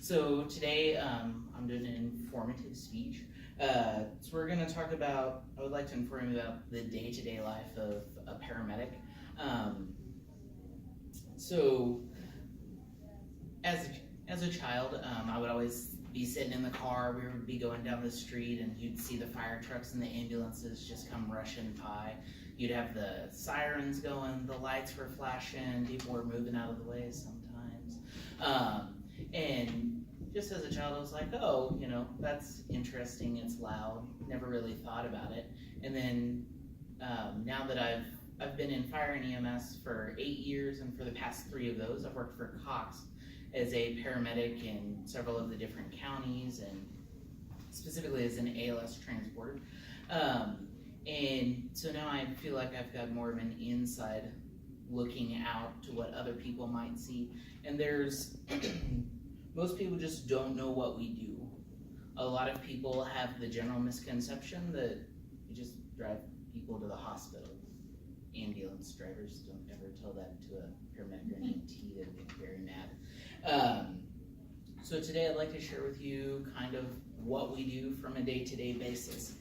So today I'm doing an informative speech. So we're going to talk about, I would like to inform you about the day-to-day life of a paramedic. So as a child, I would always be sitting in the car. We would be going down the street and you'd see the fire trucks and the ambulances just come rushing by. You'd have the sirens going, the lights were flashing, people were moving out of the way sometimes. And just as a child, I was like, oh, that's interesting, it's loud, never really thought about it. And then now that I've been in fire and EMS for 8 years, and for the past 3 of those, I've worked for Cox as a paramedic in several of the different counties, and specifically as an ALS transporter. And so now I feel like I've got more of an inside looking out to what other people might see. And there's, most people just don't know what we do. A lot of people have the general misconception that we just drive people to the hospital. Ambulance drivers don't ever tell that to a paramedic or an EMT, they'd get very mad. So today I'd like to share with you kind of what we do from a day-to-day basis.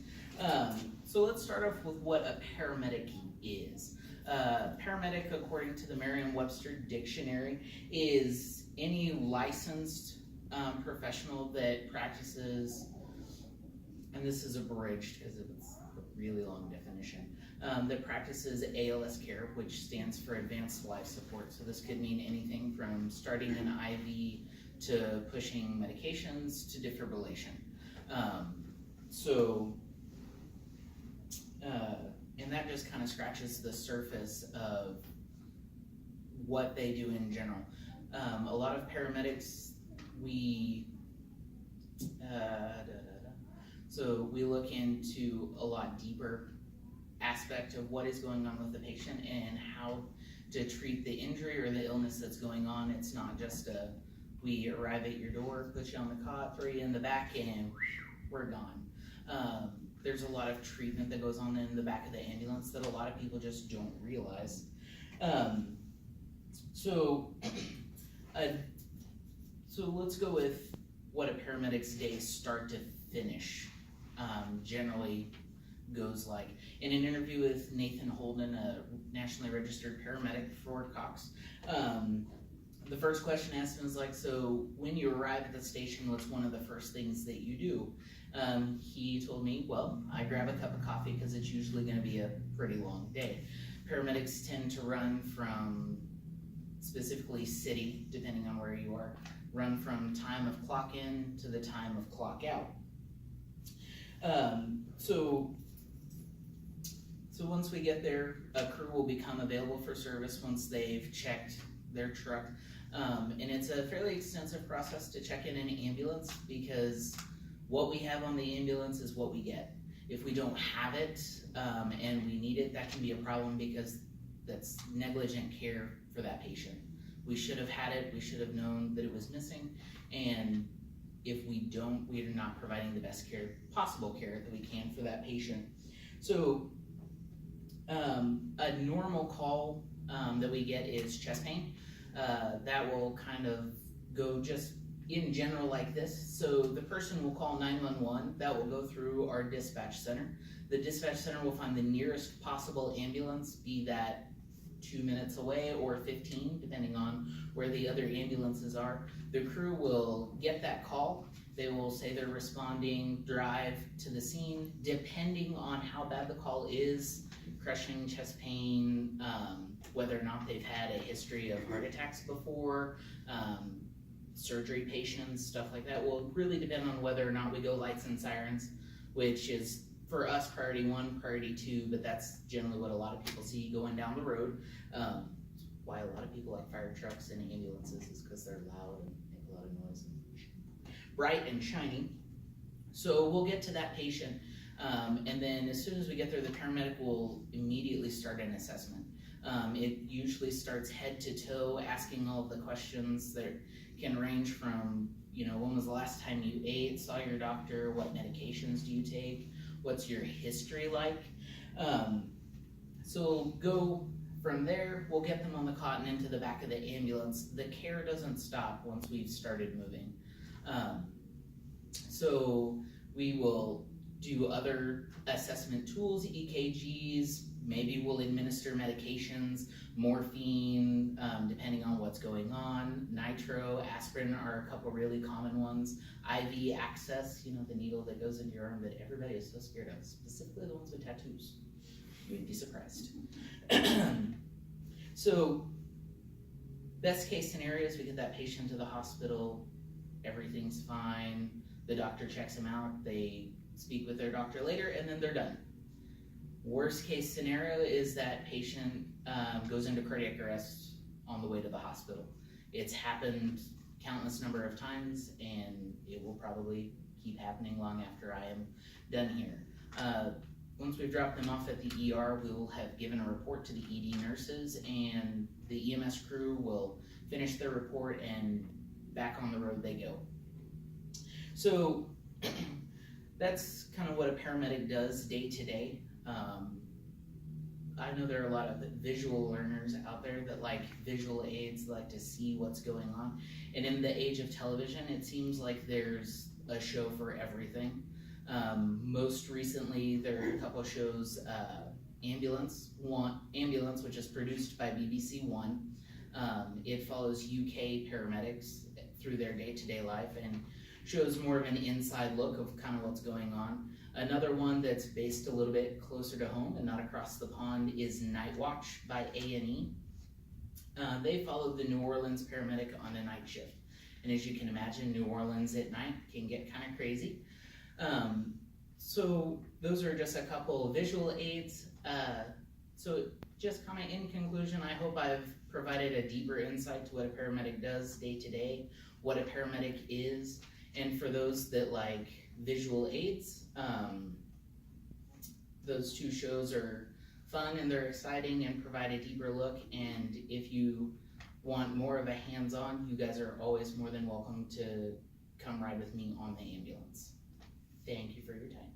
So let's start off with what a paramedic is. Paramedic, according to the Merriam-Webster Dictionary, is any licensed professional that practices, and this is abridged because it's a really long definition, that practices ALS care, which stands for Advanced Life Support. So this could mean anything from starting an IV to pushing medications to defibrillation. And that just kind of scratches the surface of what they do in general. A lot of paramedics, we look into a lot deeper aspect of what is going on with the patient and how to treat the injury or the illness that's going on. It's not just we arrive at your door, put you on the cot, throw you in the back, and we're gone. There's a lot of treatment that goes on in the back of the ambulance that a lot of people just don't realize. So let's go with what a paramedic's day start to finish generally goes like. In an interview with Nathan Holden, a nationally registered paramedic for Cox, the first question asked him is like, so when you arrive at the station, what's one of the first things that you do? He told me, well, I grab a cup of coffee because it's usually going to be a pretty long day. Paramedics tend to run from, specifically city, depending on where you are, run from time of clock in to the time of clock out. So once we get there, a crew will become available for service once they've checked their truck. And it's a fairly extensive process to check in an ambulance because what we have on the ambulance is what we get. If we don't have it and we need it, that can be a problem because that's negligent care for that patient. We should have had it, we should have known that it was missing, and if we don't, we are not providing the best care, possible care that we can for that patient. So a normal call that we get is chest pain. That will kind of go just in general like this. So the person will call 911, that will go through our dispatch center. The dispatch center will find the nearest possible ambulance, be that 2 minutes away or 15, depending on where the other ambulances are. The crew will get that call. They will say they're responding, drive to the scene, depending on how bad the call is, crushing, chest pain, whether or not they've had a history of heart attacks before, surgery patients, stuff like that will really depend on whether or not we go lights and sirens, which is for us priority 1, priority 2, but that's generally what a lot of people see going down the road. Why a lot of people like fire trucks and ambulances is because they're loud and make a lot of noise and bright and shiny. So we'll get to that patient, and then as soon as we get there, the paramedic will immediately start an assessment. It usually starts head to toe, asking all of the questions that can range from, when was the last time you ate, saw your doctor, what medications do you take, what's your history like? So we'll go from there, we'll get them on the cot and into the back of the ambulance. The care doesn't stop once we've started moving. So we will do other assessment tools, EKGs, maybe we'll administer medications, morphine, depending on what's going on, nitro, aspirin are a couple really common ones, IV access, the needle that goes into your arm that everybody is so scared of, specifically the ones with tattoos. You'd be surprised. So, best case scenario is we get that patient to the hospital, everything's fine, the doctor checks him out, they speak with their doctor later, and then they're done. Worst case scenario is that patient goes into cardiac arrest on the way to the hospital. It's happened countless number of times, and it will probably keep happening long after I am done here. Once we've dropped them off at the ER, we will have given a report to the ED nurses, and the EMS crew will finish their report, and back on the road they go. So that's kind of what a paramedic does day to day. I know there are a lot of visual learners out there that like visual aids, like to see what's going on. And in the age of television, it seems like there's a show for everything. Most recently, there are a couple of shows, Ambulance, which is produced by BBC One. It follows UK paramedics through their day-to-day life and shows more of an inside look of kind of what's going on. Another one that's based a little bit closer to home and not across the pond is Night Watch by A&E. They followed the New Orleans paramedic on a night shift. And as you can imagine, New Orleans at night can get kind of crazy. So those are just a couple visual aids. So just kind of in conclusion, I hope I've provided a deeper insight to what a paramedic does day to day, what a paramedic is, and for those that like visual aids, those two shows are fun and they're exciting and provide a deeper look. And if you want more of a hands-on, you guys are always more than welcome to come ride with me on the ambulance. Thank you for your time.